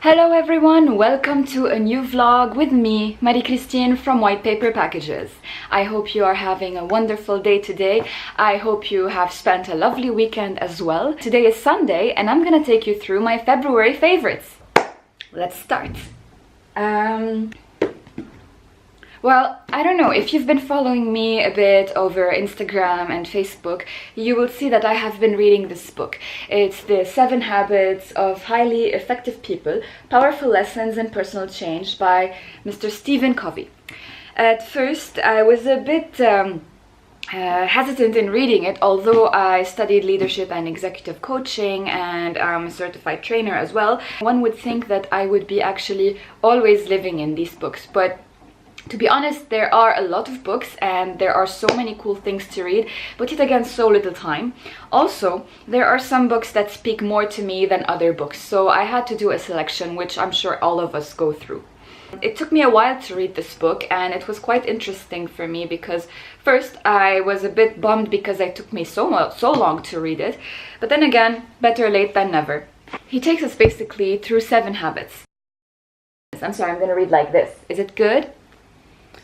Hello everyone, welcome to a new vlog with me, Marie-Christine from White Paper Packages. I hope you are having a wonderful day today. I hope you have spent a lovely weekend as well. Today is Sunday and I'm gonna take you through my February favorites. Let's start. Well, I don't know, if you've been following me a bit over Instagram and Facebook, you will see that I have been reading this book. It's the 7 Habits of Highly Effective People, Powerful Lessons in Personal Change by Mr. Stephen Covey. At first, I was a bit hesitant in reading it, although I studied leadership and executive coaching and I'm a certified trainer as well. One would think that I would be actually always living in these books, but to be honest, there are a lot of books and there are so many cool things to read, but yet again so little time. Also, there are some books that speak more to me than other books, so I had to do a selection, which I'm sure all of us go through. It took me a while to read this book and it was quite interesting for me because first I was a bit bummed because it took me so long to read it, but then again, better late than never. He takes us basically through 7 habits. I'm sorry, I'm gonna read like this. Is it good?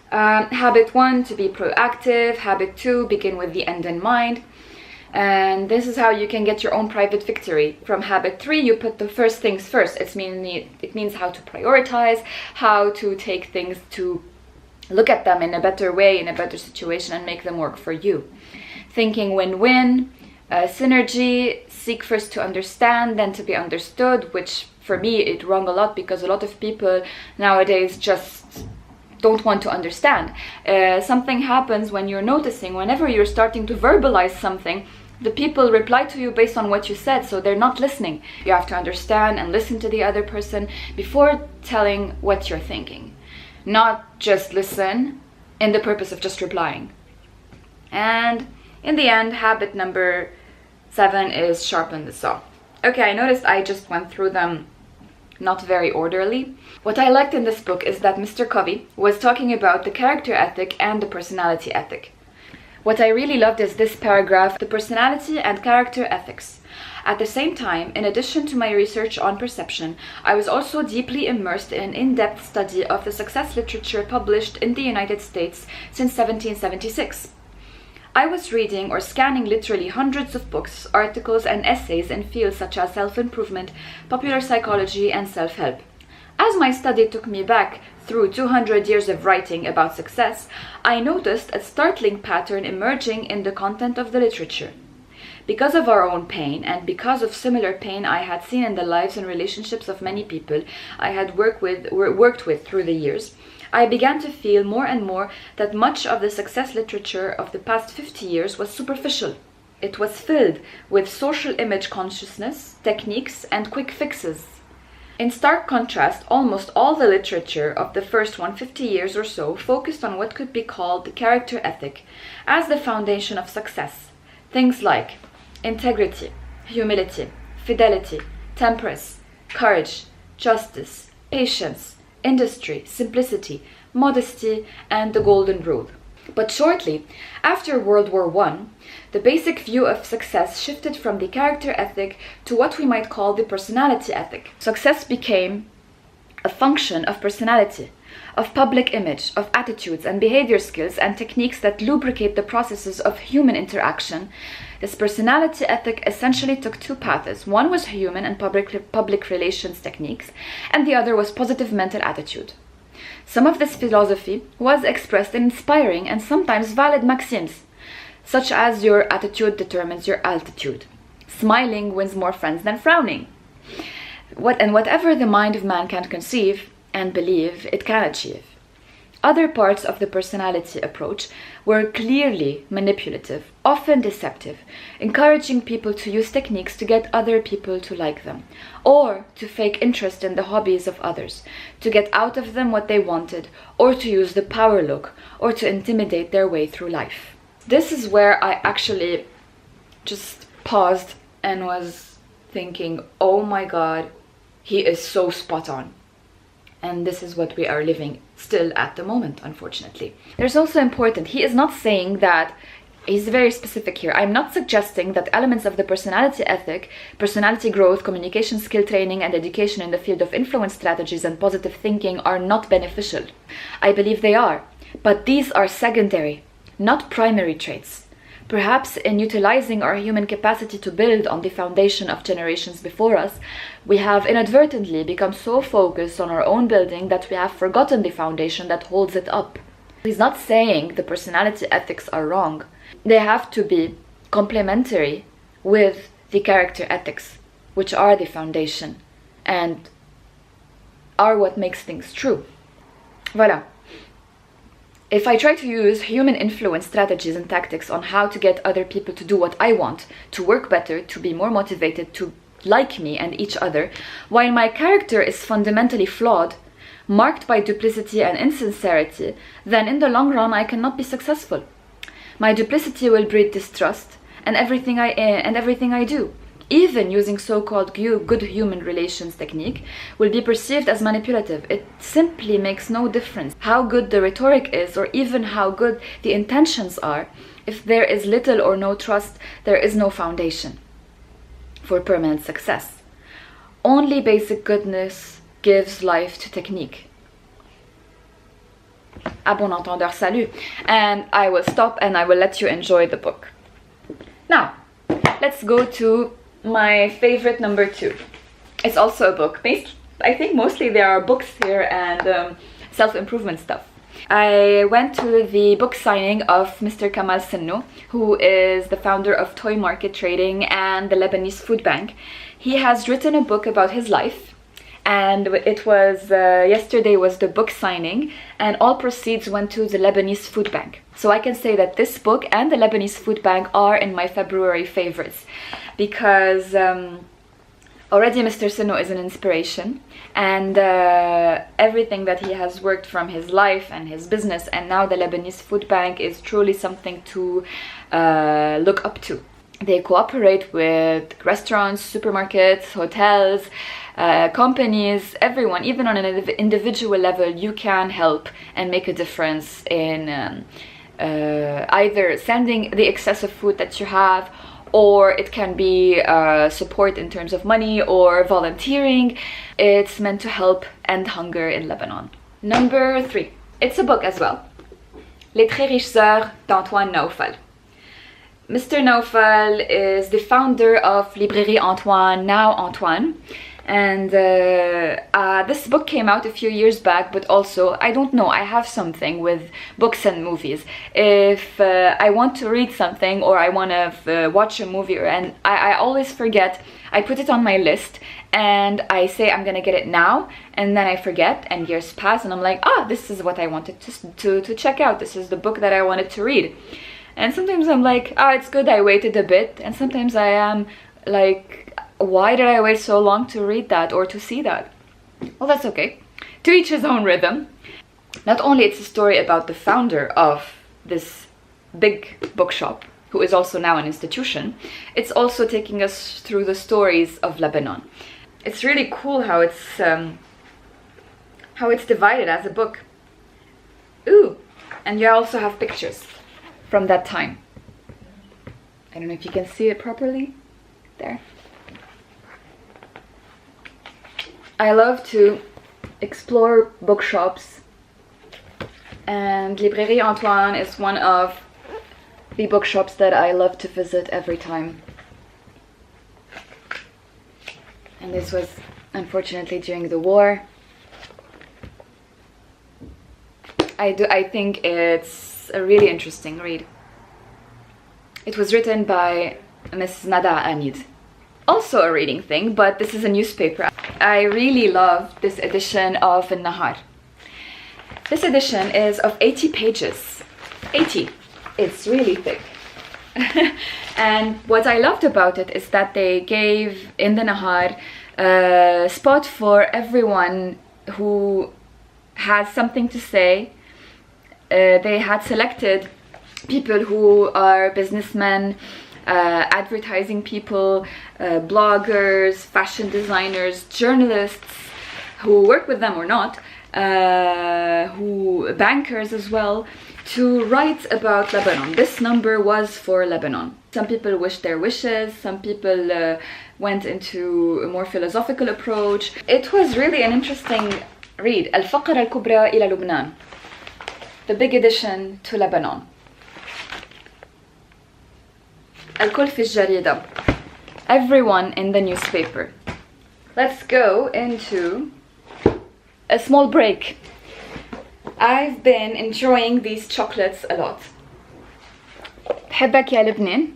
Habit 1, to be proactive. Habit 2, begin with the end in mind. And this is how you can get your own private victory. From habit 3, you put the first things first. It means how to prioritize, how to take things to look at them in a better way, in a better situation, and make them work for you. Thinking win-win, synergy, seek first to understand, then to be understood, which for me it rung a lot because a lot of people nowadays just don't want to understand. Something happens when you're noticing, whenever you're starting to verbalize something, the people reply to you based on what you said, so they're not listening. You have to understand and listen to the other person before telling what you're thinking. Not just listen in the purpose of just replying. And in the end, habit number 7 is sharpen the saw. Okay, I noticed I just went through them not very orderly. What I liked in this book is that Mr. Covey was talking about the character ethic and the personality ethic. What I really loved is this paragraph, the personality and character ethics. At the same time, in addition to my research on perception, I was also deeply immersed in an in-depth study of the success literature published in the United States since 1776. I was reading or scanning literally hundreds of books, articles, and essays in fields such as self-improvement, popular psychology, and self-help. As my study took me back through 200 years of writing about success, I noticed a startling pattern emerging in the content of the literature. Because of our own pain and because of similar pain I had seen in the lives and relationships of many people I had worked with through the years, I began to feel more and more that much of the success literature of the past 50 years was superficial. It was filled with social image consciousness, techniques, and quick fixes. In stark contrast, almost all the literature of the first 150 years or so focused on what could be called the character ethic as the foundation of success. Things like integrity, humility, fidelity, temperance, courage, justice, patience, industry, simplicity, modesty, and the golden rule. But shortly after World War I, the basic view of success shifted from the character ethic to what we might call the personality ethic. Success became a function of personality, of public image, of attitudes and behavior skills and techniques that lubricate the processes of human interaction. This personality ethic essentially took 2 paths. One was human and public relations techniques, and the other was positive mental attitude. Some of this philosophy was expressed in inspiring and sometimes valid maxims, such as your attitude determines your altitude. Smiling wins more friends than frowning. Whatever the mind of man can conceive and believe, it can achieve. Other parts of the personality approach were clearly manipulative, often deceptive, encouraging people to use techniques to get other people to like them, or to fake interest in the hobbies of others, to get out of them what they wanted, or to use the power look, or to intimidate their way through life. This is where I actually just paused and was thinking, oh my God, he is so spot on. And this is what we are living still at the moment, unfortunately. There's also important, he is not saying that He's very specific here. I'm not suggesting that elements of the personality ethic, personality growth, communication skill training, and education in the field of influence strategies and positive thinking are not beneficial. I believe they are, but these are secondary, not primary traits. Perhaps in utilizing our human capacity to build on the foundation of generations before us, we have inadvertently become so focused on our own building that we have forgotten the foundation that holds it up. He's not saying the personality ethics are wrong. They have to be complementary with the character ethics, which are the foundation and are what makes things true. Voilà. If I try to use human influence strategies and tactics on how to get other people to do what I want, to work better, to be more motivated, to like me and each other, while my character is fundamentally flawed, marked by duplicity and insincerity, then in the long run I cannot be successful. My duplicity will breed distrust and everything I do, even using so-called good human relations technique, will be perceived as manipulative. It simply makes no difference how good the rhetoric is or even how good the intentions are. If there is little or no trust, there is no foundation for permanent success. Only basic goodness gives life to technique. À bon entendeur, salut. And I will stop and I will let you enjoy the book. Now, let's go to my favorite number 2. It's also a book. I think mostly there are books here and self-improvement stuff. I went to the book signing of Mr. Kamal, who is the founder of Toy Market Trading and the Lebanese Food Bank. He has written a book about his life, and it was yesterday was the book signing, and all proceeds went to the Lebanese Food Bank. So I can say that this book and the Lebanese Food Bank are in my February favorites, because already Mr. Sinno is an inspiration, and everything that he has worked from his life and his business, and now the Lebanese Food Bank is truly something to look up to. They cooperate with restaurants, supermarkets, hotels, companies, everyone. Even on an individual level, you can help and make a difference in either sending the excess of food that you have, or it can be support in terms of money or volunteering. It's meant to help end hunger in Lebanon. Number 3. It's a book as well. Les Très Riches Heures d'Antoine Naufal. Mr. Naufal is the founder of Librairie Antoine, now Antoine. And this book came out a few years back, but also, I don't know, I have something with books and movies. If I want to read something or I want to watch a movie, and I always forget, I put it on my list and I say I'm gonna get it now, and then I forget and years pass and I'm like, this is what I wanted to check out. This is the book that I wanted to read. And sometimes I'm like, it's good, I waited a bit. And sometimes I am like, why did I wait so long to read that or to see that? Well, that's okay. To each his own rhythm. Not only it's a story about the founder of this big bookshop, who is also now an institution, it's also taking us through the stories of Lebanon. It's really cool how it's divided as a book. Ooh, and you also have pictures from that time. I don't know if you can see it properly. There. I love to explore bookshops, and Librairie Antoine is one of the bookshops that I love to visit every time. And this was unfortunately during the war. I think it's a really interesting read. It was written by Miss Nada Anid. Also a reading thing, but this is a newspaper. I really love this edition of Nahar. This edition is of 80 pages. 80. It's really thick. And what I loved about it is that they gave in the Nahar a spot for everyone who has something to say. They had selected people who are businessmen, advertising people, bloggers, fashion designers, journalists who work with them or not, who bankers as well, to write about Lebanon. This number was for Lebanon. Some people wished their wishes, some people went into a more philosophical approach. It was really an interesting read. الفقرة الكبرى إلى لبنان. The big addition to Lebanon. الكل في الجريدة. Everyone in the newspaper. Let's go into a small break. I've been enjoying these chocolates a lot. بحبك يا لبنان.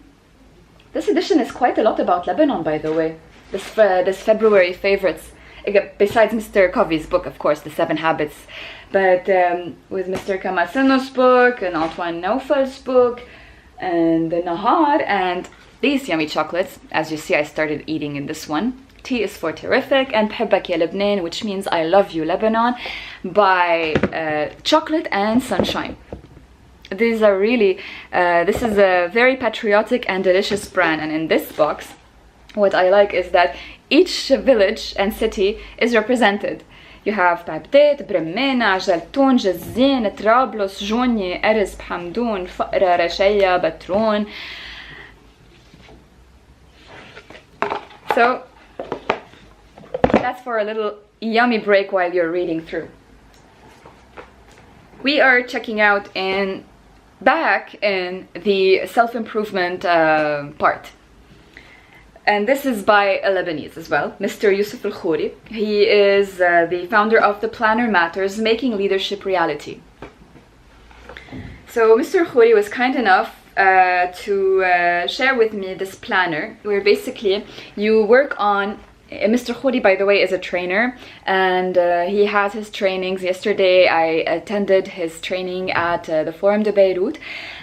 This edition is quite a lot about Lebanon, by the way. This February favorites, besides Mr. Covey's book, of course, The 7 Habits, but with Mr. Kamal's book and Antoine Naufel's book and the Nahar and these yummy chocolates. As you see, I started eating in this one. T is for terrific, and بحبك يا لبنان, which means I love you Lebanon, by Chocolate and Sunshine. These are really, this is a very patriotic and delicious brand, and in this box, what I like is that each village and city is represented. You have Baghdad, برمانة, جلتون, جزين, طرابلس, جوني, أرز, بحمدون, فقرة, رشية, بترون. So that's for a little yummy break while you're reading through. We are checking out back in the self-improvement part. And this is by a Lebanese as well, Mr. Yusuf Al-Khouri. He is the founder of The Planner Matters, Making Leadership Reality. So Mr. Khouri was kind enough to share with me this planner, where basically you work on. Mr. Khouri, by the way, is a trainer, and he has his trainings. Yesterday I attended his training at the Forum de Beirut,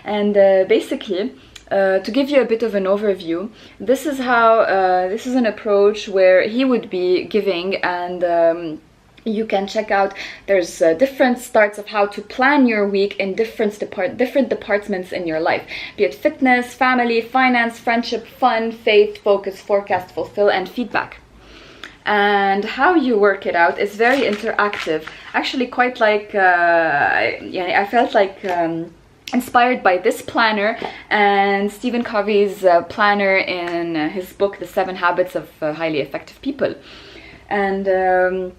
and basically to give you a bit of an overview, this is how this is an approach where he would be giving, and you can check out, there's different starts of how to plan your week in different departments in your life, be it fitness, family, finance, friendship, fun, faith, focus, forecast, fulfill, and feedback. And how you work it out is very interactive, actually quite like I felt like inspired by this planner and Stephen Covey's planner in his book The 7 Habits of Highly Effective People. And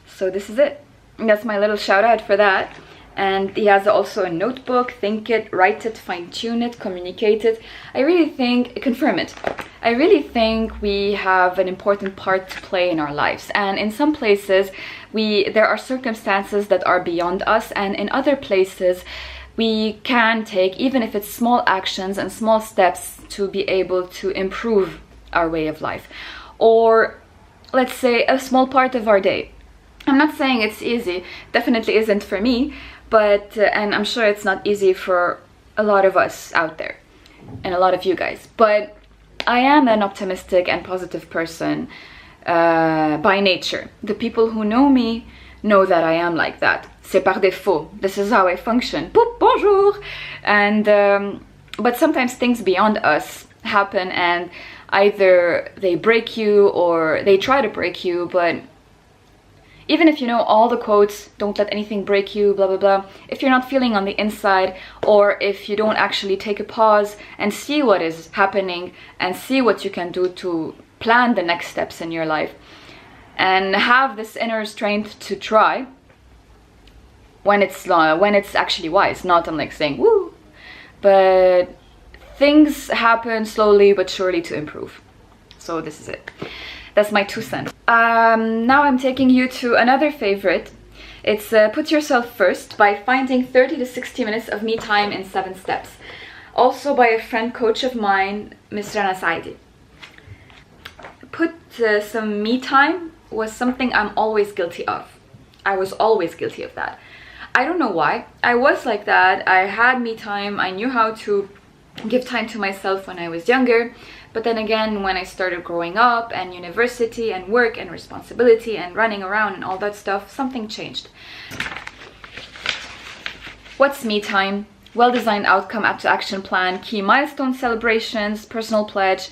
so this is it. That's my little shout out for that. And he has also a notebook, think it, write it, fine tune it, communicate it. Confirm it. I really think we have an important part to play in our lives. And in some places, there are circumstances that are beyond us. And in other places, we can take, even if it's small actions and small steps, to be able to improve our way of life. Or let's say a small part of our day. I'm not saying it's easy, definitely isn't for me, but and I'm sure it's not easy for a lot of us out there and a lot of you guys, but I am an optimistic and positive person by nature. The people who know me know that I am like that. C'est par défaut. This is how I function. Boop, bonjour. And but sometimes things beyond us happen, and either they break you or they try to break you, but even if you know all the quotes, don't let anything break you, blah, blah, blah, if you're not feeling on the inside, or if you don't actually take a pause and see what is happening and see what you can do to plan the next steps in your life and have this inner strength to try when it's actually wise, not I'm like saying woo, but things happen slowly but surely to improve. So this is it. That's my 2 cents. Now I'm taking you to another favorite. It's Put Yourself First by Finding 30 to 60 Minutes of Me Time in 7 Steps. Also by a friend coach of mine, Ms. Rana Saidi. Put some me time was something I'm always guilty of. I was always guilty of that. I don't know why. I was like that. I had me time. I knew how to give time to myself when I was younger. But then again, when I started growing up and university and work and responsibility and running around and all that stuff, something changed. What's me time? Well-designed outcome to action plan, key milestone celebrations, personal pledge,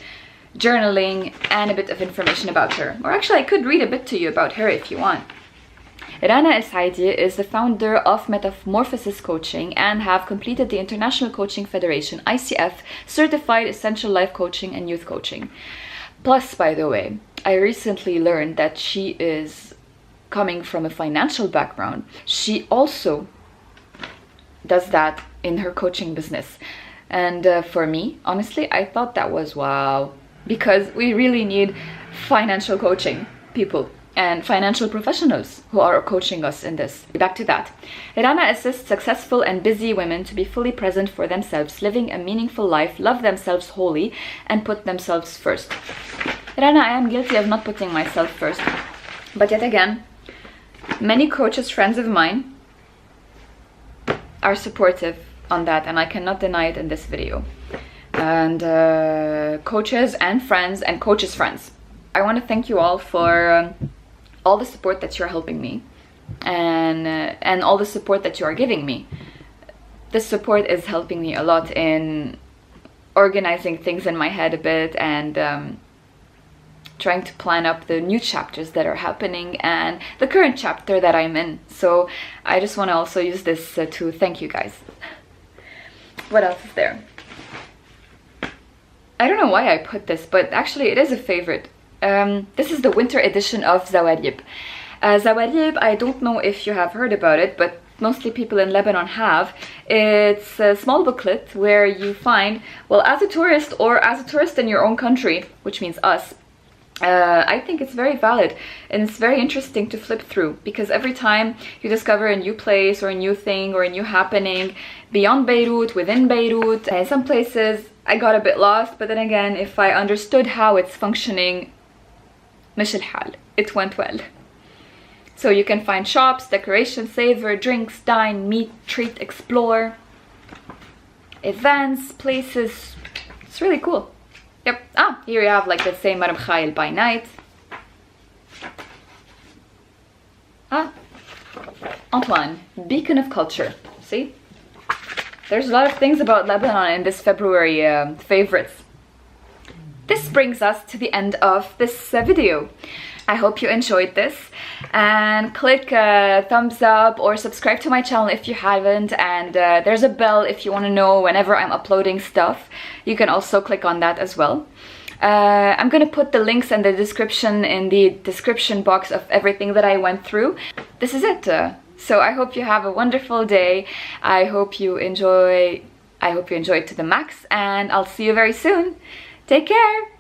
journaling, and a bit of information about her. Or actually, I could read a bit to you about her if you want. Rana El Saidi is the founder of Metamorphosis Coaching and have completed the International Coaching Federation ICF Certified Essential Life Coaching and Youth Coaching. Plus, by the way, I recently learned that she is coming from a financial background. She also does that in her coaching business. And for me, honestly, I thought that was wow, because we really need financial coaching people and financial professionals who are coaching us in this. Back to that. Rana assists successful and busy women to be fully present for themselves, living a meaningful life, love themselves wholly, and put themselves first. Rana, I am guilty of not putting myself first. But yet again, many coaches, friends of mine, are supportive on that, and I cannot deny it in this video. And coaches and friends and coaches' friends, I want to thank you all for all the support that you're helping me, and all the support that you are giving me. This support is helping me a lot in organizing things in my head a bit, and trying to plan up the new chapters that are happening and the current chapter that I'm in. So I just want to also use this to thank you guys. What else is there? I don't know why I put this, but actually it is a favorite. This is the winter edition of Zawarib. Zawarib, I don't know if you have heard about it, but mostly people in Lebanon have. It's a small booklet where you find, well, as a tourist or as a tourist in your own country, which means us, I think it's very valid, and it's very interesting to flip through, because every time you discover a new place or a new thing or a new happening beyond Beirut, within Beirut, and some places I got a bit lost, but then again, if I understood how it's functioning, مش الحال, it went well. So you can find shops, decorations, savor, drinks, dine, meet, treat, explore, events, places. It's really cool. Yep. Ah, here you have, like, let's say Maram Khail by night. Ah, Antoine, beacon of culture. See? There's a lot of things about Lebanon in this February favorites. This brings us to the end of this video. I hope you enjoyed this, and click thumbs up or subscribe to my channel if you haven't, and there's a bell if you want to know whenever I'm uploading stuff. You can also click on that as well. I'm gonna put the links in the description box of everything that I went through. This is it. So I hope you have a wonderful day. I hope you enjoy to the max, and I'll see you very soon. Take care.